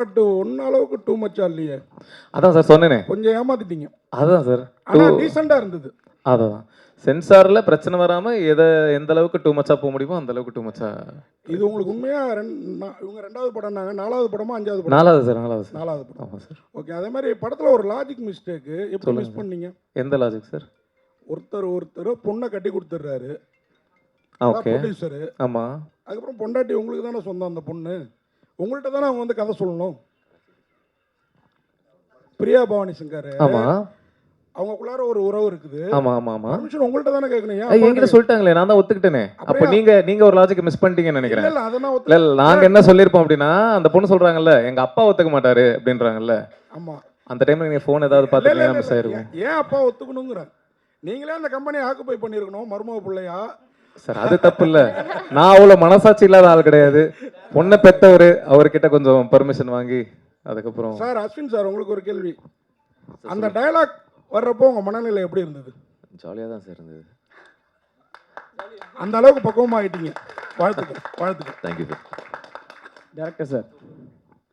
But ஒன்ன அளவுக்கு two மச்சா இல்லையே. அதான் சார் சொன்னேனே. கொஞ்சம் ஏமாத்திட்டீங்க. அதான் சார். ஆனால் டீசெண்டாக இருந்தது. அதான் சென்சாரில் பிரச்சனை வராமல் எந்த அளவுக்கு டூ மச்சா போக முடியுமோ அந்த அளவுக்கு டூ மச்சா. இது உங்களுக்கு உண்மையாக இவங்க 2வது படம்னாங்க, 4வது படமா 5வது படம்? 4வது சார். 4வது படம். ஆமாம் சார். ஓகே. அதே மாதிரி படத்தில் ஒரு லாஜிக் மிஸ்டேக்கு எப்படி மிஸ் பண்ணீங்க? எந்த லாஜிக் சார்? ஒருத்தர் பொண்ணை கட்டி கொடுத்துட்றாரு, ஓகே ப்ரொடியூசரு. ஆமாம். அதுக்கப்புறம் பொண்டாட்டி உங்களுக்கு தானே சொந்தம், அந்த பொண்ணு உங்கள்கிட்ட தானே அவங்க வந்து கதை சொல்லணும். பிரியா பவானி சங்கர் ஆமாம், அவங்களுக்குள்ளார ஒரு உறவு இருக்குது. ஆமாம் ஆமாம் ஆமாம். பர்மிஷன் உங்கள்கிட்ட தானே கேட்கணும். என்கிட்ட சொல்லிட்டாங்களே, நான் தான் ஒத்துக்கிட்டேனே. அப்போ நீங்க ஒரு லாஜிக் மிஸ் பண்ணிட்டீங்கன்னு நினைக்கிறேன். இல்லை அதெல்லாம் இல்ல நாங்க என்ன சொல்லியிருப்போம் அப்படின்னா, அந்த பொண்ணு சொல்றாங்கல்ல எங்க அப்பா ஒத்துக்க மாட்டாரு அப்படின்றாங்கல்ல. ஆமா. அந்த டைம்ல நீங்க போன் ஏதாவது பார்த்துட்டீங்கன்னா மிஸ் ஆயிருக்கும். ஏன் அப்பா ஒத்துக்கணுங்கிற? நீங்களே அந்த கம்பெனியை ஆக்குப்பை பண்ணியிருக்கணும், மருமக பிள்ளையா. சார் அது தப்பு இல்ல. நான் அவ்வளவு மனசாட்சி இல்லாத ஆள் கிடையாது. பொண்ணை பெத்தவர், அவர்கிட்ட கொஞ்சம் பர்மிஷன் வாங்கி அதுக்கப்புறம். சார் அஸ்வின் சார், உங்களுக்கு ஒரு கேள்வி. அந்த டயலாக் வர்றப்போ உங்க மனநிலை எப்படி இருந்தது? ஜாலியா தான் சார் இருந்தது. அந்த அளவுக்கு பக்குவமாயிட்டீங்க. வாழ்த்துக்கள், வாழ்த்துக்கள். Thank you sir. டேரக்டர் சார்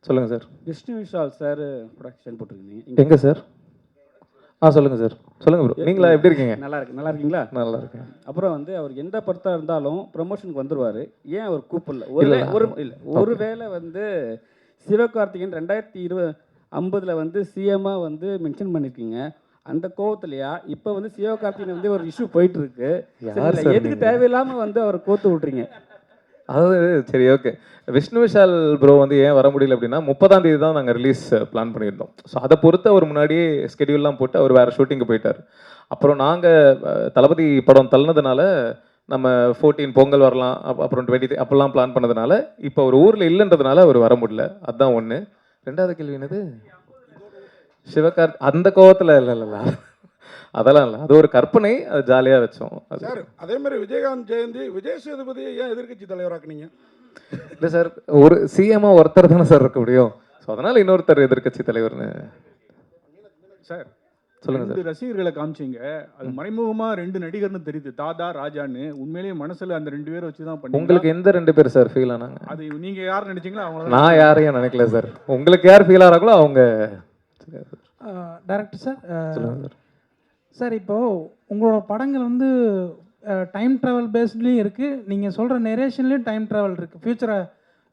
சொல்லுங்க sir. Vishnu Vishal sir production போட்டிருக்கீங்க எங்க சார்? சொல்லுங்க சார். சொல்லுங்க ப்ரோ. நீங்களா எப்படி இருக்கீங்க? நல்லா இருக்கீங்களா? நல்லா இருக்கேன். அப்புறம் வந்து அவர் எந்த படத்தாக இருந்தாலும் ப்ரமோஷனுக்கு வந்துடுவார். ஏன் அவர் கூப்பிடல? ஒருவேளை வந்து சிவகார்த்திகேயன் 2050 வந்து சிஎம்மாக வந்து மென்ஷன் பண்ணியிருக்கீங்க. அந்த கோவத்துலையா இப்போ வந்து சிவகார்த்திகேயன் வந்து ஒரு இஷ்யூ போயிட்டு இருக்கு, எதுக்கு தேவையில்லாமல் வந்து அவர் கோத்து விட்றீங்க? அதாவது சரி ஓகே. விஷ்ணு விஷால் ப்ரோ வந்து ஏன் வர முடியல அப்படின்னா 30ஆம் தேதி தான் நாங்கள் ரிலீஸ் பிளான் பண்ணியிருந்தோம். ஸோ அதை பொறுத்து அவர் முன்னாடியே ஸ்கெடியூல்லாம் போட்டு அவர் வேறு ஷூட்டிங்கு போயிட்டார். அப்புறம் நாங்கள் தளபதி படம் தள்ளினதுனால நம்ம 14 பொங்கல் வரலாம், அப்புறம் 23 அப்போல்லாம் பிளான் பண்ணதுனால இப்போ அவர் ஊரில் இல்லைன்றதுனால அவர் வர முடியல. அதுதான் ஒன்று. 2வது கேள்வி என்னது? அந்த கோவத்தில் இல்லை அதெல்லாம் இல்லை, அது ஒரு கற்பனை, அது ஜாலியாக வச்சோம். சார் அதே மாதிரி விஜயகாந்த் ஜெயந்தி, விஜய் சேதுபதி ஏன் எதிர்கட்சி தலைவராக்குனீங்க? இல்லை சார், ஒரு சிஎம்மா ஒருத்தர் தானே சார் இருக்க முடியும். ஸோ அதனால் இன்னொருத்தர் எதிர்கட்சி தலைவர்னு. சார் சொல்லுங்க சார். 2 ரசிகர்களை காமிச்சிங்க, அது மறைமுகமாக 2 நடிகர்னு தெரியுது, தாதா ராஜான்னு. உண்மையிலேயே மனசில் அந்த 2 பேரை வச்சு தான் பண்ணி. உங்களுக்கு எந்த 2 பேர் சார் ஃபீல் ஆனாங்க? அது நீங்கள் யார் நினைச்சீங்களோ அவங்க. நான் யாரையும் நினைக்கல சார். உங்களுக்கு யார் ஃபீல் ஆகிறாங்களோ அவங்க. டைரக்டர் சார் சொல்லுங்க சார். சார் இப்போது உங்களோட படங்கள் வந்து டைம் ட்ராவல் பேஸ்ட்லேயும் இருக்குது, நீங்கள் சொல்கிற நெரேஷன்லேயும் டைம் ட்ராவல் இருக்குது, ஃப்யூச்சரை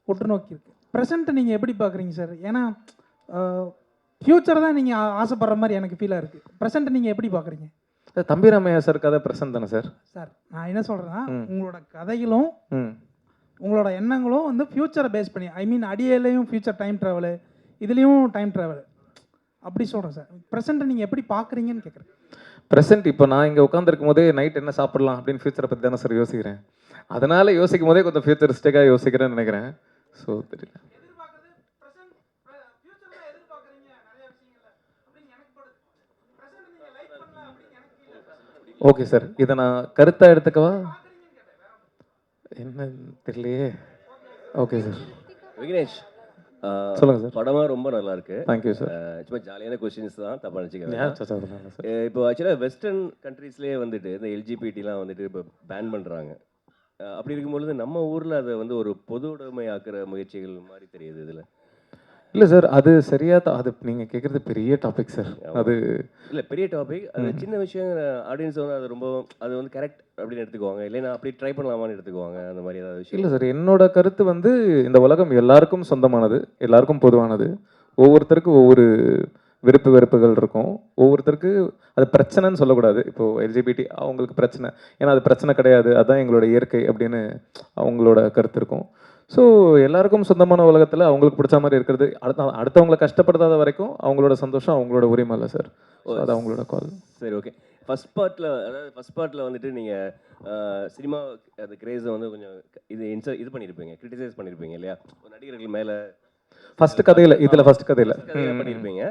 உற்று நோக்கி இருக்குது. ப்ரெசண்ட்டை நீங்கள் எப்படி பார்க்குறீங்க சார்? ஏன்னா ஃப்யூச்சர் தான் நீங்கள் ஆசைப்படுற மாதிரி எனக்கு ஃபீலாக இருக்குது. ப்ரெசண்ட்டை நீங்கள் எப்படி பார்க்குறீங்க? தம்பி ராமையா சார் கதை ப்ரெசன்ட் தானே சார்? சார் நான் என்ன சொல்கிறேன்னா, உங்களோட கதைகளும் உங்களோட எண்ணங்களும் வந்து ஃப்யூச்சரை பேஸ் பண்ணி, ஐ மீன் அடியிலையும் ஃப்யூச்சர் டைம் ட்ராவலு, இதுலேயும் டைம் ட்ராவல் அப்படி சொல்கிறேன் சார். ப்ரெசண்ட்டை நீங்கள் எப்படி பார்க்குறீங்கன்னு கேட்குறேன். ப்ரெசென்ட் இப்போ நான் இங்கே உட்காந்துருக்கும் போதே நைட் என்ன சாப்பிடலாம் அப்படின்னு ஃபியூச்சரை பற்றி தானே சார் யோசிக்கிறேன். அதனால யோசிக்கும் போதே கொஞ்சம் ஃபியூச்சரிஸ்டிக்காக யோசிக்கிறேன்னு நினைக்கிறேன். ஸோ தெரியல. ஓகே சார், இதை நான் கருத்தாக எடுத்துக்கவா என்ன தெரியலையே. Okay sir. விக்னேஷ் சொல்லுங்க சார். படமாக ரொம்ப நல்லா இருக்கு. Thank you sir. சும்மா ஜாலியான கொஸ்டின்ஸ் தான், தப்பாக நினச்சிக்கிறேன். சார் இப்போ ஆக்சுவலாக வெஸ்டர்ன் கண்ட்ரீஸ்லேயே வந்துட்டு இந்த எல்ஜிபிடிலாம் வந்துட்டு இப்போ பேன் பண்ணுறாங்க. அப்படி இருக்கும்பொழுது நம்ம ஊரில் அதை வந்து ஒரு பொது உடைமை ஆக்குற முயற்சிகள் மாதிரி தெரியுது இதில். இல்லை சார், அது சரியாக தான். அது நீங்கள் கேட்குறது பெரிய டாபிக் சார். அது இல்லை பெரிய டாபிக், அது சின்ன விஷயம். ஆடியன்ஸ் வந்து அது ரொம்ப அது வந்து கரெக்ட் அப்படின்னு எடுத்துக்குவாங்க, இல்லைன்னா அப்படி ட்ரை பண்ணலாமான்னு எடுத்துக்குவாங்க, அந்த மாதிரி ஏதாவது விஷயம். இல்லை சார், என்னோட கருத்து வந்து இந்த உலகம் எல்லாருக்கும் சொந்தமானது, எல்லாருக்கும் பொதுவானது. ஒவ்வொருத்தருக்கும் ஒவ்வொரு விருப்பு வெறுப்புகள் இருக்கும். ஒவ்வொருத்தருக்கு அது பிரச்சனைன்னு சொல்லக்கூடாது. இப்போது எல்ஜிபிடி அவங்களுக்கு பிரச்சனை, ஏன்னா அது பிரச்சனை கிடையாது, அதுதான் எங்களோட இயற்கை அப்படின்னு அவங்களோட கருத்து இருக்கும். ஸோ எல்லாருக்கும் சொந்தமான உலகத்தில் அவங்களுக்கு பிடிச்ச மாதிரி இருக்கிறது, அடுத்தவங்களை கஷ்டப்படுத்தாத வரைக்கும் அவங்களோட சந்தோஷம் அவங்களோட உரிமை இல்லை சார். அது அவங்களோட கால். சரி ஓகே. ஃபர்ஸ்ட் பார்ட்டில் வந்துட்டு நீங்கள் சினிமா அந்த கிரேஸை வந்து கொஞ்சம் இது பண்ணியிருப்பீங்க, கிரிட்டிசைஸ் பண்ணியிருப்பீங்க இல்லையா, நடிகர்கள் மேலே. ஃபர்ஸ்ட் கதையில் ஃபர்ஸ்ட் கதையில் பண்ணியிருப்பீங்க.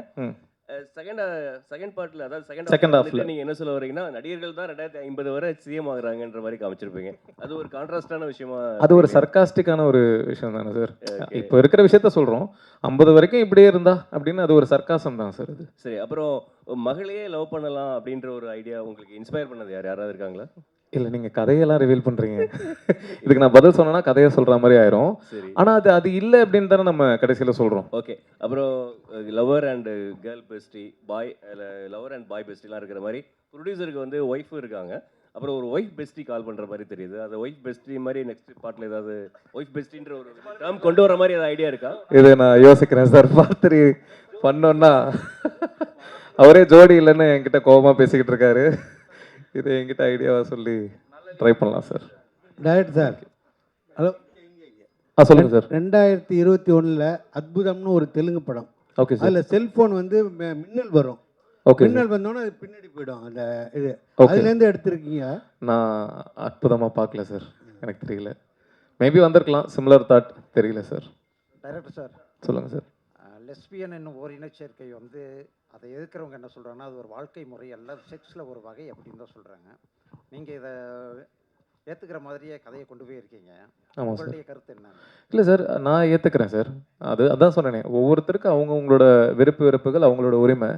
செகண்ட் பார்ட்டில், அதாவது செகண்ட் ஹாஃப்ல நீங்கள் என்ன சொல்ல வரீங்கன்னா, நடிகர்கள் தான் 2050 வரை சிஎம் ஆகுறாங்கன்ற மாதிரி காமிச்சிருப்பீங்க. அது ஒரு கான்ட்ராஸ்டான விஷயமா? அது ஒரு சர்க்காஸ்டிக்கான ஒரு விஷயம் தானே சார். இப்போ இருக்கிற விஷயத்த சொல்கிறோம், 50 வரைக்கும் இப்படியே இருந்தா அப்படின்னு, அது ஒரு சர்க்காசம் தான் சார் அது. சரி, அப்புறம் மகளையே லவ் பண்ணலாம் அப்படின்ற ஒரு ஐடியா உங்களுக்கு இன்ஸ்பயர் பண்ணது யாராவது இருக்காங்களா? இல்லை நீங்கள் கதையெல்லாம் ரிவீல் பண்ணுறீங்க. இதுக்கு நான் பதில் சொன்னேன்னா கதையை சொல்கிற மாதிரி ஆயிரும். சரி, ஆனால் அது இல்லை அப்படின்னு தானே நம்ம கடைசியில் சொல்கிறோம். ஓகே. அப்புறம் lover and girl bestie, boy lover and boy பெஸ்டிலாம் இருக்கிற மாதிரி ப்ரொடியூசருக்கு வந்து ஒய்ஃபும் இருக்காங்க. அப்புறம் ஒரு ஒய்ஃப் பெஸ்டி கால் பண்ணுற மாதிரி தெரியுது. அது ஒய்ஃப் பெஸ்டி மாதிரி நெக்ஸ்ட் பார்ட்டில் ஏதாவது ஒய்ஃப் பெஸ்டின்ற ஒரு டேர்ம் கொண்டு வர மாதிரி ஏதாவது ஐடியா இருக்கா? இது நான் யோசிக்கிறேன் சார். பார்த்து பண்ணோன்னா அவரே ஜோடி இல்லைன்னு என்கிட்ட கோபமாக பேசிக்கிட்டு இருக்காரு. இது என்கிட்ட ஐடியாவாக சொல்லி ட்ரை பண்ணலாம் சார். Director sir, hello. சொல்லுங்கள் சார். 2021 அற்புதம்னு ஒரு தெலுங்கு படம். Okay sir. அதில் செல்ஃபோன் வந்து மின்னல் வரும். Okay sir. மின்னல் வந்தோன்னே அது பின்னாடி போயிடும். அந்த இது ஓகே. அதுலேருந்து எடுத்திருக்கீங்க. நான் அற்புதமாக பார்க்கல சார், எனக்கு தெரியல. மேபி வந்திருக்கலாம், சிமிலர் தாட், தெரியல சார். டைரக்டர் சார், சொல்லுங்கள் சார். லெஸ்பியன் என்னும் ஒரு இனச்சேர்க்கை வந்து அதை எதிர்க்கிறவங்க என்ன சொல்கிறாங்கன்னா அது ஒரு வாழ்க்கை முறை அல்ல, செக்ஸில் ஒரு வகை அப்படின்னு தான் சொல்கிறாங்க. நீங்கள் இதை ஏற்றுக்கிற மாதிரியே கதையை கொண்டு போய் இருக்கீங்க. ஆமாம் சார். உங்களுடைய கருத்து என்ன? இல்லை சார், நான் ஏற்றுக்கிறேன் சார். அதான் சொன்னேனே, ஒவ்வொருத்தருக்கும் அவங்களோட விருப்பு வெறுப்புகள் அவங்களோட உரிமை.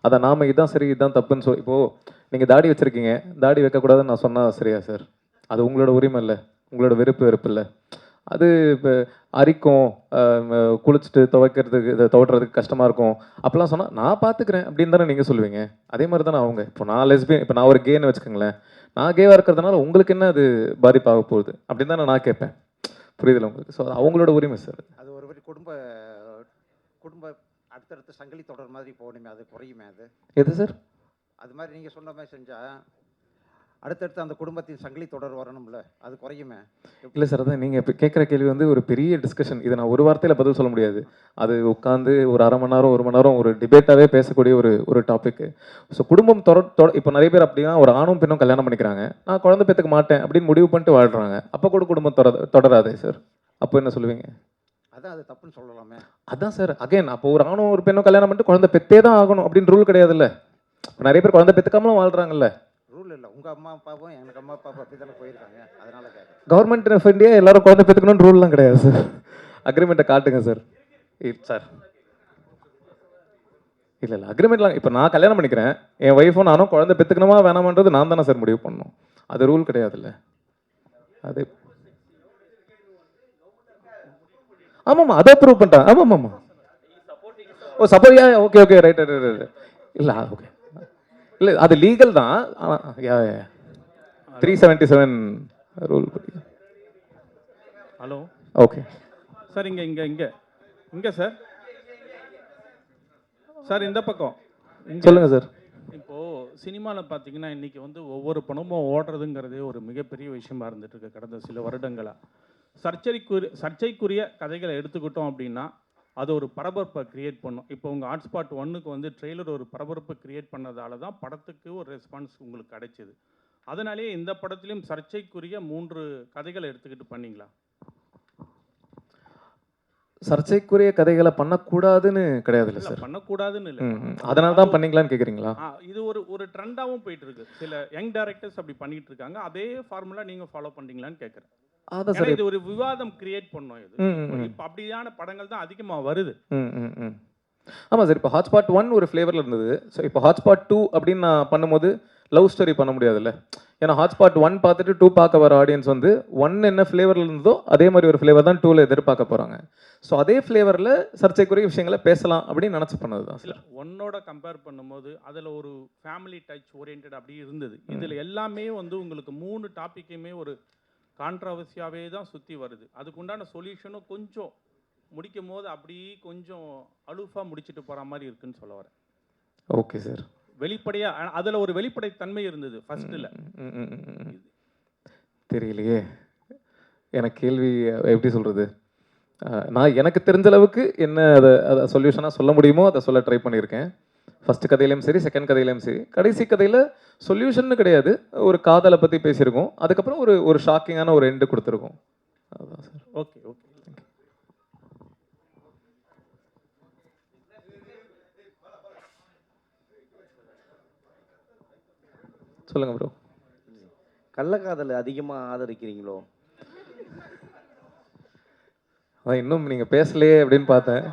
அதை நாம் இதுதான் சரி இதுதான் தப்புன்னு சொல்லி, இப்போது நீங்கள் தாடி வச்சுருக்கீங்க, தாடி வைக்கக்கூடாதுன்னு நான் சொன்னால் சரியா சார்? அது உங்களோட உரிமை இல்லை, உங்களோட விருப்பு வெறுப்பு இல்லை. அது இப்போ அரிக்கும், குளிச்சுட்டு துவைக்கிறதுக்கு இதை துவட்டுறதுக்கு கஷ்டமாக இருக்கும் அப்போலாம் சொன்னால் நான் பார்த்துக்கிறேன் அப்படின்னு தானே நீங்கள் சொல்லுவீங்க. அதே மாதிரி தானே அவங்க. இப்போ நான் லெஸ்பியன், இப்போ நான் ஒரு கேன்னு வச்சுக்கோங்களேன், நான் கேவாக இருக்கிறதுனால உங்களுக்கு என்ன அது பாதிப்பாக போகுது அப்படின்னு தானே நான் கேட்பேன். புரியுதில்ல உங்களுக்கு? ஸோ அது அவங்களோட உரிமை சார். அது ஒரு குடும்ப குடும்ப அடுத்தடுத்து சங்கிலி தொடர் மாதிரி போகணுமே, அது குறையுமே அது? எது சார்? அது மாதிரி நீங்கள் சொன்ன மாதிரி செஞ்சால் அடுத்தடுத்து அந்த குடும்பத்தின் சங்கிலி தொடர் வரணும்ல, அது குறையுமே. இல்லை சார், அதான் நீங்கள் இப்போ கேட்குற கேள்வி வந்து ஒரு பெரிய டிஸ்கஷன். இதை நான் ஒரு வார்த்தையில் பதில் சொல்ல முடியாது. அது உட்காந்து ஒரு அரை மணி நேரம் 1 மணி நேரம் ஒரு டிபேட்டாகவே பேசக்கூடிய ஒரு டாபிக். ஸோ குடும்பம் இப்போ நிறைய பேர் அப்படின்னா ஒரு ஆணும் பெண்ணும் கல்யாணம் பண்ணிக்கிறாங்க, நான் குழந்தை பெற்றுக்க மாட்டேன் அப்படின்னு முடிவு பண்ணிட்டு வாழ்கிறாங்க. அப்போ கூட குடும்பம் தொடராதே சார். அப்போ என்ன சொல்லுவீங்க? அதான் அது தப்புன்னு சொல்லலாமே. அதான் சார், அகைன் அப்போ ஒரு ஆணும் ஒரு பெண்ணும் கல்யாணம் பண்ணிட்டு குழந்தை பெற்றே தான் ஆகணும் அப்படின்னு ரூல் கிடையாதுல்ல. இப்போ நிறைய பேர் குழந்தை பெற்றுக்காமலும் வாழ்கிறாங்கல்ல. ரூல் இல்லை, உங்கள் அம்மா அப்பாவும் எனக்கு அம்மா அப்பா அப்படி தானே போயிருக்காங்க, அதனால கேட்குறேன். கவர்மெண்ட் ஆஃப் இந்தியா எல்லாரும் குழந்தை பெற்றுக்கணும்னு ரூல்லாம் கிடையாது சார். அக்ரிமெண்ட்டை காட்டுங்க சார். சார் இல்லை அக்ரிமெண்ட்லாம் இப்போ நான் கல்யாணம் பண்ணிக்கிறேன், என் ஒய்ஃபும் நானும் குழந்தை பெற்றுக்கணுமா வேணாமன்றது நான் தானே சார் முடிவு பண்ணணும். அது ரூல் கிடையாதுல்ல. அது ஆமாம்மா, அதை ப்ரூவ் பண்ணிட்டேன். ஆமாம்மா. ஓ சப்போர்ட், ஓகே ரைட். இல்லை ஓகே, இல்லை அது லீகல் தான். 377 ரூல் படி. ஹலோ. ஓகே சார், இங்கே சார். சார் இந்த பக்கம் சொல்லுங்க சார். இப்போது சினிமாவில் பார்த்தீங்கன்னா இன்றைக்கி வந்து ஒவ்வொரு படமும் ஓடுறதுங்கிறதே ஒரு மிகப்பெரிய விஷயமா இருந்துட்டு இருக்கு கடந்த சில வருடங்களாக. சர்ச்சைக்குரிய கதைகளை எடுத்துக்கிட்டோம் அப்படின்னா அது ஒரு பரபரப்பை கிரியேட் பண்ணும். இப்போ உங்கள் ஹாட்ஸ்பாட் 1க்கு வந்து ட்ரெய்லர் ஒரு பரபரப்பை கிரியேட் பண்ணதால தான் படத்துக்கு ஒரு ரெஸ்பான்ஸ் உங்களுக்கு கிடைச்சிது. அதனாலேயே இந்த படத்துலையும் சர்ச்சைக்குரிய 3 கதைகளை எடுத்துக்கிட்டு பண்ணீங்களா? சர்ச்சைக்குரிய கதைகளை பண்ணக்கூடாதுன்னு கிடையாதுல்ல சார். பண்ணக்கூடாதுன்னு இல்லை, அதனால தான் பண்ணீங்களான்னு கேட்குறீங்களா? இது ஒரு ட்ரெண்டாகவும் போயிட்டு இருக்கு. சில யங் டைரக்டர்ஸ் அப்படி பண்ணிட்டு இருக்காங்க. அதே ஃபார்முலா நீங்கள் ஃபாலோ பண்ணீங்களான்னு கேட்குறேன். அதான் சார், இது ஒரு விவாதம் கிரியேட் பண்ணோம். இது இப்போ அப்படியான படங்கள் தான் அதிகமாக வருது. ஆமாம் சார். இப்போ ஹாட்ஸ்பாட் 1 ஒரு ஃப்ளேவரில் இருந்தது. ஸோ இப்போ ஹாட்ஸ்பாட் 2 அப்படின்னு நான் பண்ணும்போது லவ் ஸ்டோரி பண்ண முடியாதுல்ல. ஏன்னா ஹாட்ஸ்பாட் 1 பார்த்துட்டு 2 பார்க்க வர ஆடியன்ஸ் வந்து 1 என்ன ஃப்ளேவரில் இருந்ததோ அதே மாதிரி ஒரு ஃப்ளேவர் தான் 2ல் எதிர்பார்க்க போகிறாங்க. ஸோ அதே ஃப்ளேவரில் சர்ச்சைக்குரிய விஷயங்களை பேசலாம் அப்படின்னு நினச்சி பண்ணது தான் சார். 1ஓட கம்பேர் பண்ணும்போது அதில் ஒரு ஃபேமிலி டச் ஓரியன்ட் அப்படி இருந்தது. இதில் எல்லாமே வந்து உங்களுக்கு 3 டாப்பிக்குமே ஒரு கான்ட்ரவர்சியாகவே தான் சுற்றி வருது. அதுக்குண்டான சொல்யூஷனும் கொஞ்சம் முடிக்கும் போது அப்படி கொஞ்சம் அலுஃபாக முடிச்சுட்டு போகிற மாதிரி இருக்குன்னு சொல்ல வரேன். Okay sir. வெளிப்படையாக அதில் ஒரு வெளிப்படைத்தன்மை இருந்தது ஃபர்ஸ்ட்டில். தெரியலையே, எனக்கு கேள்வி எப்படி சொல்கிறது. நான் எனக்கு தெரிஞ்ச அளவுக்கு என்ன அதை சொல்யூஷனாக சொல்ல முடியுமோ அதை சொல்ல ட்ரை பண்ணியிருக்கேன். ஃபஸ்ட்டு கதையிலையும் சரி, செகண்ட் கதையிலையும் சரி. கடைசி கதையில் சொல்யூஷன்னு கிடையாது, ஒரு காதலை பற்றி பேசியிருக்கோம். அதுக்கப்புறம் ஒரு ஷாக்கிங்கான ஒரு எண்டு கொடுத்துருக்கோம். அதுதான் சார். ஓகே. சொல்லுங்கள் ப்ரோ. கள்ளக்காதல் அதிகமாக ஆதரிக்கிறீங்களோ? அதான் இன்னும் நீங்கள் பேசலையே அப்படின்னு பார்த்தேன்.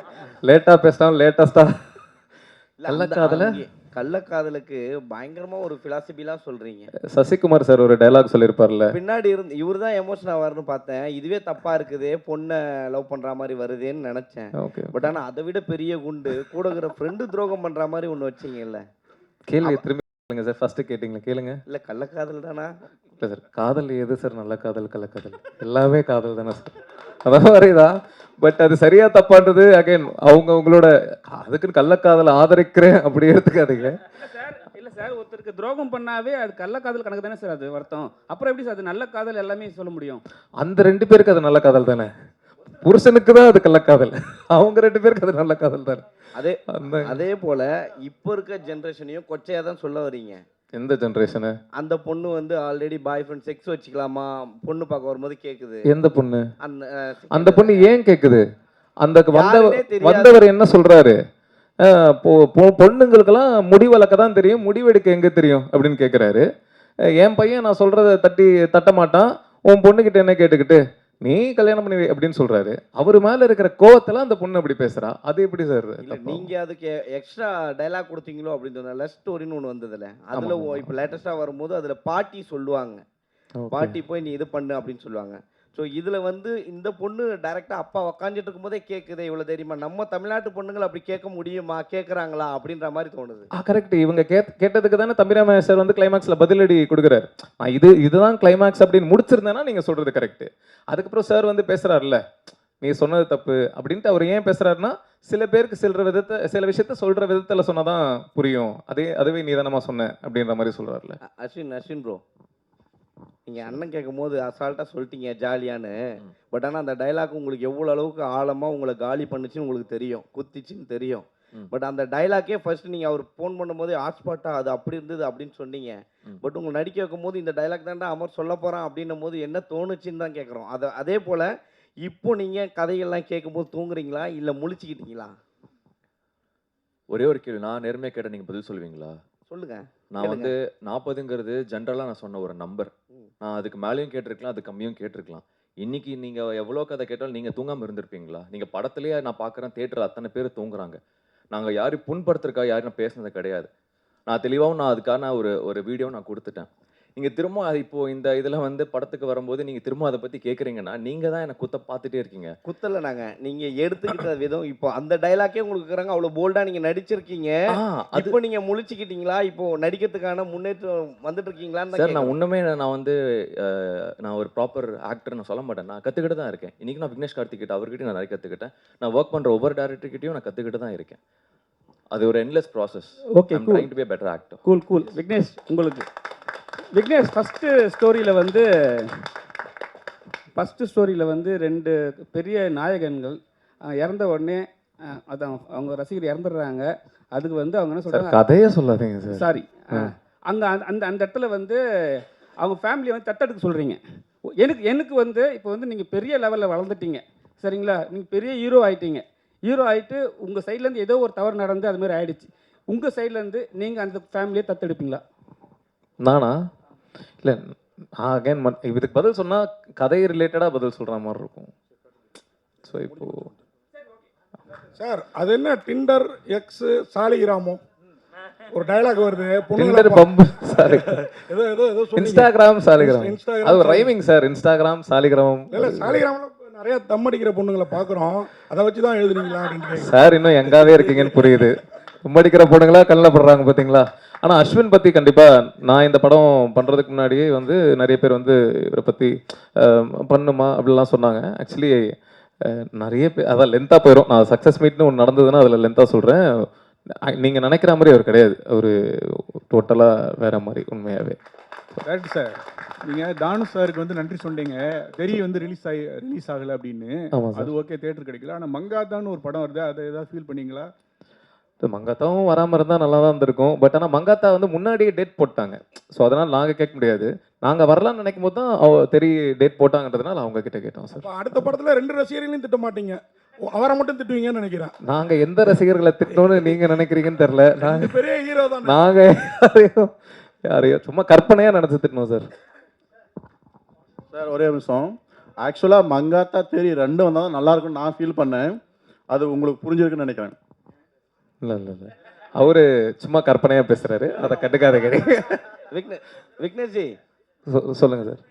லேட்டாக பேசினாலும் லேட்டஸ்ட்டாக கள்ளக்காதலை கள்ளக்காதலுக்கு பயங்கரமா ஒரு பிலாசபிலாம் சொல்றீங்க. சசிகுமார் சார் ஒரு டயலாக் சொல்லியிருப்பார்ல, பின்னாடி இருந்து இவர் தான் எமோஷன் ஆவார்னு பார்த்தேன். இதுவே தப்பா இருக்குதே, பொண்ணை லவ் பண்ற மாதிரி வருதேன்னு நினைச்சேன். ஓகே பட் ஆனா அதை விட பெரிய குண்டு கூட இருக்கிற ஃப்ரெண்டு துரோகம் பண்ற மாதிரி ஒன்று வச்சீங்கல்ல. கேள்வி திரும்பி கேளுங்க சார். ஃபர்ஸ்ட் கேட்டிங்களா கேளுங்க. இல்ல கள்ளக்காதல் தானா? இல்லை சார், காதல் எது சார் நல்ல காதல் கள்ளக்காதல்? எல்லாமே காதல் தானே சார். அதான் மாதிரிதான். பட் அது சரியா தப்பான்றது அகைன் அவங்களோட, அதுக்குன்னு கள்ளக்காதலை ஆதரிக்கிறேன் அப்படி எடுத்துக்காதீங்க. இல்லை சார், ஒருத்தருக்கு துரோகம் பண்ணாவே அது கள்ளக்காதல் கணக்கு தானே சார் அது வருத்தம். அப்புறம் எப்படி சார் அது நல்ல காதல் எல்லாமே சொல்ல முடியும்? அந்த 2 பேருக்கு அது நல்ல காதல் தானே. புருஷனுக்கு தான் அது கள்ளக்காதல், அவங்க 2 பேருக்கு அது நல்ல காதல் தானே. அதே போல இப்போ இருக்க ஜென்ரேஷனையும் கொச்சையா தான் சொல்ல வரீங்க. எந்த ஜென்ரேஷனு? அந்த பொண்ணு வந்து ஆல்ரெடி பாய் ஃப்ரெண்ட் செக்ஸ் வச்சுக்கலாமா பொண்ணு பார்க்க வரும்போது கேக்குது. எந்த பொண்ணு? அந்த பொண்ணு ஏன் கேக்குது? அந்த வந்தவர் என்ன சொல்றாரு? பொண்ணுங்களுக்கெல்லாம் முடிவளக்க தான் தெரியும், முடிவெடுக்க எங்க தெரியும் அப்படின்னு கேட்குறாரு. என் பையன் நான் சொல்றத தட்ட மாட்டான், உன் பொண்ணுகிட்ட என்ன கேட்டுக்கிட்டு நீ கல்யாணம் பண்ணி அப்படின்னு சொல்றாரு. அவர் மேல இருக்கிற கோவத்துல அந்த பொண்ணு அப்படி பேசுறா. அது எப்படி சார்? நீங்க அதுக்கு எக்ஸ்ட்ரா டைலாக் கொடுத்தீங்களோ அப்படின்னு லவ் ஸ்டோரின்னு ஒன்று வந்ததுல, அதுல இப்போ லேட்டஸ்டா வரும்போது அதுல பாட்டி சொல்லுவாங்க, பாட்டி போய் நீ இது பண்ணு அப்படின்னு சொல்லுவாங்க. ஸோ இதில் வந்து இந்த பொண்ணு டைரெக்டாக அப்பா உக்காந்துட்டு இருக்கும்போதே கேட்குதே இவ்வளோ தெரியுமா, நம்ம தமிழ்நாட்டு பொண்ணுங்களை அப்படி கேட்க முடியுமா, கேட்குறாங்களா அப்படின்ற மாதிரி தோணுது. கரெக்ட். இவங்க கேட்டதுக்கு தானே தம்பிராம சார் வந்து கிளைமேக்ஸில் பதிலடி கொடுக்குறாரு. நான் இதுதான் கிளைமேக்ஸ் அப்படின்னு முடிச்சிருந்தேன்னா நீங்கள் சொல்கிறது கரெக்டு. அதுக்கப்புறம் சார் வந்து பேசுகிறாருல்ல, நீ சொன்னது தப்பு அப்படின்ட்டு. அவர் ஏன் பேசுகிறாருன்னா, சில பேருக்கு சில விஷயத்த சொல்கிற விதத்தில் சொன்னால் தான் புரியும், அதுவே நீ தானமா சொன்ன அப்படின்ற மாதிரி சொல்கிறாருல்ல. அஸ்வின் ப்ரோ, நீங்கள் அண்ணன் கேட்கும் போது அசால்ட்டாக சொல்லிட்டீங்க ஜாலியான்னு. பட் ஆனால் அந்த டைலாக் உங்களுக்கு எவ்வளோ அளவுக்கு ஆழமாக உங்களை காலி பண்ணுச்சுன்னு உங்களுக்கு தெரியும், குத்திச்சுன்னு தெரியும். பட் அந்த டைலாக்கே ஃபர்ஸ்ட் நீங்கள் அவர் ஃபோன் பண்ணும்போது ஹாட்ஸ்பாட்டாக அது அப்படி இருந்தது அப்படின்னு சொன்னீங்க. பட் உங்களை நடிக்க வைக்கும் போது இந்த டைலாக் தான்டா அமர் சொல்ல போகிறான் அப்படின்னும் போது என்ன தோணுச்சுன்னு தான் கேட்குறோம். அதே போல் இப்போ நீங்கள் கதைகள்லாம் கேட்கும்போது தூங்குறீங்களா இல்லை முழிச்சுக்கிட்டீங்களா? ஒரே ஒரு கேள்வி, நான் நேர்மையாக கேட்ட நீங்கள் பதில் சொல்லுவீங்களா? சொல்லுங்க. நான் வந்து 40ங்கிறது ஜென்ரலாக நான் சொன்ன ஒரு நம்பர். நான் அதுக்கு மேலேயும் கேட்டிருக்கலாம், அது கம்மியும் கேட்டிருக்கலாம். இன்னைக்கு நீங்கள் எவ்வளோ கதை கேட்டாலும் நீங்கள் தூங்காமல் இருந்திருப்பீங்களா? நீங்கள் படத்துலேயே நான் பார்க்குறேன், தேட்டரில் அத்தனை பேர் தூங்குறாங்க. நாங்கள் யாரையும் புண்படுத்துறக்கா யாரும் நான் பேசுனது கிடையாது. நான் தெளிவாகவும் நான் அதுக்கான ஒரு வீடியோ நான் கொடுத்துட்டேன். நீங்கள் திரும்ப அது இப்போது இந்த இதில் வந்து படத்துக்கு வரும்போது நீங்கள் திரும்ப அதை பற்றி கேட்குறீங்கன்னா நீங்கள் தான் என்னை குத்த பார்த்துட்டே இருக்கீங்க. குத்தலை நாங்கள், நீங்கள் எடுத்துக்கிட்ட விதம். இப்போ அந்த டைலாக்கே உங்களுக்கு இருக்கிறாங்க, அவ்வளோ போல்டாக நீங்கள் நடிச்சிருக்கீங்க. இப்போ நீங்கள் முழிச்சுக்கிட்டீங்களா? இப்போ நடிக்கிறதுக்கான முன்னேற்றம் வந்துட்டு இருக்கீங்களான்னு சார், நான் உண்மையே நான் வந்து நான் ஒரு ப்ராப்பர் ஆக்டர் நான் சொல்ல மாட்டேன், நான் கற்றுக்கிட்டு தான் இருக்கேன். இன்றைக்கி நான் விக்னேஷ் கார்த்திகிட்ட அவர்கிட்டையும் நான் நிறைய கற்றுக்கிட்டேன். நான் ஒர்க் பண்ணுற ஒவ்வொரு டேரக்டர்கிட்டையும் நான் கற்றுக்கிட்டு தான் இருக்கேன். அது ஒரு endless process. Okay, trying to be better actor. Cool. Vignesh, உங்களுக்கு விக்னேஷ் ஃபஸ்ட்டு ஸ்டோரியில் வந்து 2 பெரிய நாயகன்கள் இறந்த உடனே அதான் அவங்க ரசிகர் இறந்துடுறாங்க. அதுக்கு வந்து அவங்க என்ன சொல்கிறாங்க, கதையே சொல்லாதீங்க சார். சாரி, அந்த அந்த அந்த இடத்துல வந்து அவங்க ஃபேமிலியை வந்து தத்தெடுக்க சொல்கிறீங்க. எனக்கு வந்து இப்போ வந்து நீங்கள் பெரிய லெவலில் வளர்ந்துட்டீங்க சரிங்களா, நீங்கள் பெரிய ஹீரோ ஆகிட்டு உங்கள் சைட்லேருந்து ஏதோ ஒரு தவறு நடந்து அது மாதிரி ஆயிடுச்சு. உங்கள் சைட்லேருந்து நீங்கள் அந்த ஃபேமிலியை தத்தெடுப்பீங்களா? நானா? இல்லை, அகைன் இதுக்கு பதில் சொன்னால் கதை ரிலேட்டடாக பதில் சொல்கிற மாதிரி இருக்கும். ஸோ இப்போது சார் அது என்ன டிண்டர் எக்ஸ் சாலிகிராமோ ஒரு டயலாக் வருது, டிண்டர் பம்பு இன்ஸ்டாகிராம் சாலிகிராம், அது ஒரு ரைமிங் சார். இன்ஸ்டாகிராம் சாலிகிராம் இல்லை, சாலிகிராமில் நிறைய தம் அடிக்கிற பொண்ணுங்களை பார்க்குறோம், அதை வச்சு தான் எழுதுனீங்களா அப்படின்னு சார். இன்னும் எங்காவே இருக்கீங்கன்னு புரியுது. தம் அடிக்கிற பொண்ணுங்களா கண்ணில் படுறாங்க பார்த்தீங்களா? ஆனால் அஸ்வின் பற்றி கண்டிப்பாக நான் இந்த படம் பண்ணுறதுக்கு முன்னாடியே வந்து நிறைய பேர் வந்து இவரை பற்றி பண்ணுமா அப்படிலாம் சொன்னாங்க. ஆக்சுவலி நிறைய பேர் அதான் லென்த்தாக போயிடும். நான் சக்ஸஸ் மீட்னு ஒன்று நடந்ததுன்னா அதில் லென்த்தாக சொல்கிறேன். நீங்கள் நினைக்கிற மாதிரி அவர் கிடையாது, அவர் டோட்டலாக வேற மாதிரி உண்மையாகவே. Correct sir. நீங்கள் தானு சாருக்கு வந்து நன்றி சொன்னீங்க, தெரிய வந்து ரிலீஸ் ஆகலை அப்படின்னு. அது ஓகே, தேட்டர் கிடைக்கல. ஆனால் மங்காத்தான்னு ஒரு படம் வருது, அதை ஏதாவது ஃபீல் பண்ணீங்களா? மங்காத்தாவும் வராமல் இருந்தால் நல்லா தான் இருந்திருக்கும். பட் ஆனால் மங்காத்தா வந்து முன்னாடியே டேட் போட்டாங்க. ஸோ அதனால் நாங்கள் கேட்க முடியாது. நாங்கள் வரலான்னு நினைக்கும் போது தான் டேட் போட்டாங்கன்றதுனால அவங்க கிட்ட கேட்டோம் சார். அடுத்த படத்தில் 2 ரசிகர்களையும் திட்ட மாட்டீங்க, அவரை மட்டும் திட்டுவீங்கன்னு நினைக்கிறேன். நாங்கள் எந்த ரசிகர்களை திட்டணும்னு நீங்கள் நினைக்கிறீங்கன்னு தெரில. நாங்கள் பெரிய ஹீரோ தான். நாங்கள் யாரையும் சும்மா கற்பனையாக நினச்சி திட்டணும் சார். சார் ஒரே நிமிஷம். ஆக்சுவலாக மங்காத்தா தேரி 2 வந்தால் தான் நல்லா இருக்கும்னு நான் ஃபீல் பண்ணேன். அது உங்களுக்கு புரிஞ்சிருக்குன்னு நினைக்கிறேன். இல்லை இல்லை இல்லை, அவரு சும்மா கற்பனையாக பேசுகிறாரு, அதை கண்டுக்காத கிடையாது. விக்னேஷ்ஜி சொல்லுங்கள் சார்.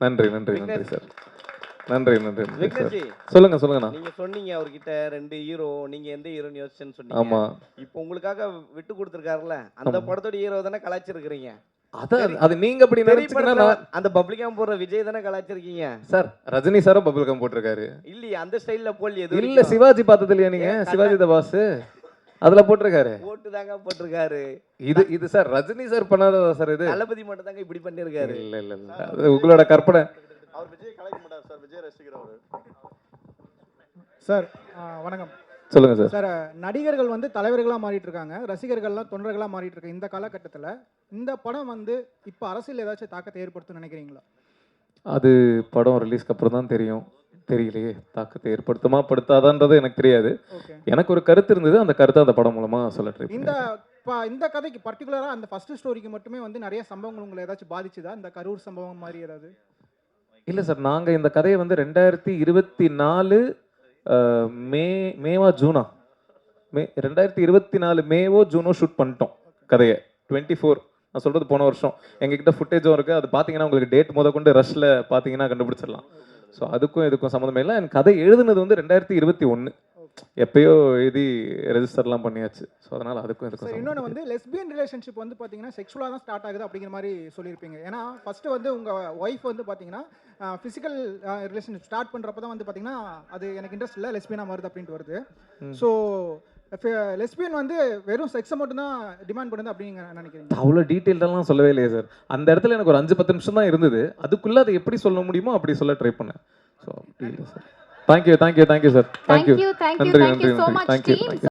நன்றி நன்றி நன்றி சார். நன்றி நன்றி நன்றி சார். விக்னேஷ்ஜி சொல்லுங்கண்ணா. நீங்க சொன்னீங்க அவர்கிட்ட 2 ஹீரோ, நீங்க எந்த ஹீரோன்னு யோசிச்சேன்னு சொன்னீங்க. ஆமா. இப்போ உங்களுக்காக விட்டு கொடுத்துருக்காருல்ல, அந்த படத்தோட ஹீரோ தானே கலாய்ச்சிருக்கிறீங்க. அது நீங்க அப்படி நினைச்சீங்கன்னா அந்த பப்ளிக்காம் போடுற விஜய் தானே கலாய்ச்சிருக்கீங்க சார். ரஜினி சாரும் பபிள்கம் போட்டிருக்காரு. இல்லையே, அந்த ஸ்டைல்ல போல் எது இல்ல சிவாஜி பார்த்தது இல்லையா நீங்க? சிவாஜி த பாஸ் அதுல போட்டிருக்காரு. போட்டு தாங்க போட்டிருக்காரு. இது சார் ரஜினி சார் பண்ணாததா சார்? இது தளபதி மட்டும் தாங்க இப்படி பண்ணிருக்காரு. இல்ல இல்ல இல்ல, அது உங்களோட கற்பனை. அவர் விஜய் கலாய்க்க மாட்டார் சார், விஜய் ரசிகர் அவரு. சார் வணக்கம். சொல்லுங்க சார். சார், நடிகர்கள் வந்து தலைவர்களாக மாறிட்டு இருக்காங்க, ரசிகர்கள்லாம் தொண்டர்களாக மாறிட்டு இருக்காங்க. இந்த காலகட்டத்தில் இந்த படம் வந்து இப்போ அரசியல் ஏதாச்சும் தாக்கத்தை ஏற்படுத்தும்னு நினைக்கிறீங்களா? அது படம் ரிலீஸ்க்கு அப்புறம் தான் தெரியும். தெரியலையே, தாக்கத்தை ஏற்படுத்துமா படுத்தாதான்றது எனக்கு தெரியாது. எனக்கு ஒரு கருத்து இருந்தது, அந்த கருத்தை அந்த படம் மூலமா சொல்ல ட்ரை பண்ணேன். இந்த கதைக்கு பர்டிகுலராக அந்த ஃபர்ஸ்ட் ஸ்டோரிக்கு மட்டுமே வந்து நிறைய சம்பவங்கள் உங்களை ஏதாச்சும் பாதிச்சுதா? இந்த கரூர் சம்பவம் மாதிரி ஏதாவது? இல்லை சார், நாங்கள் இந்த கதையை வந்து 2024 மேவா ஜூனா 2024 மேவோ ஜூனோ ஷூட் பண்ணிட்டோம் கதையை. 24 நான் சொல்கிறது போன வருஷம். எங்ககிட்ட ஃபுட்டேஜும் இருக்குது, அது பார்த்தீங்கன்னா உங்களுக்கு டேட் முத கொண்டு ரஷ்ல பார்த்தீங்கன்னா கண்டுபிடிச்சிடலாம். ஸோ அதுக்கும் இதுக்கும் சம்மந்தமே இல்லை. எனக்கு கதை எழுதுனது வந்து 2021 எப்பயோ எழுதி ரெஜிஸ்டர்லாம் பண்ணியாச்சு. ஸோ அதனால் அதுக்கும் இதுக்கும் இன்னொன்று வந்து லெஸ்பியன் ரிலேஷன்ஷிப் வந்து பார்த்தீங்கன்னா செக்ஷுவலாக தான் ஸ்டார்ட் ஆகுது அப்படிங்கிற மாதிரி சொல்லியிருப்பீங்க. ஏன்னா ஃபஸ்ட்டு வந்து உங்கள் ஒய்ஃப் வந்து பார்த்தீங்கன்னா ஃபிசிக்கல் ரிலேஷன்ஷிப் ஸ்டார்ட் பண்ணுறப்ப தான் வந்து பார்த்தீங்கன்னா அது எனக்கு இன்ட்ரெஸ்ட் இல்லை, லெஸ்பியனாக வருது அப்படின்ட்டு வருது. ஸோ லெஸ்பியன் வந்து வெறும் செக்ஸை மட்டும் தான் டிமாண்ட் பண்ணுது அப்படிங்க நினைக்கிறீங்க? அவ்வளோ டீட்டெயில்டெல்லாம் சொல்லவே இல்லையே சார். அந்த இடத்துல எனக்கு ஒரு 5-10 நிமிஷம் தான் இருந்தது. அதுக்குள்ளே அதை எப்படி சொல்ல முடியுமோ அப்படி சொல்ல ட்ரை பண்ணேன். ஸோ அப்படி இல்லை சார். Thank you sir. தேங்க்யூ. நன்றி நன்றி நன்றி. தேங்க்யூ.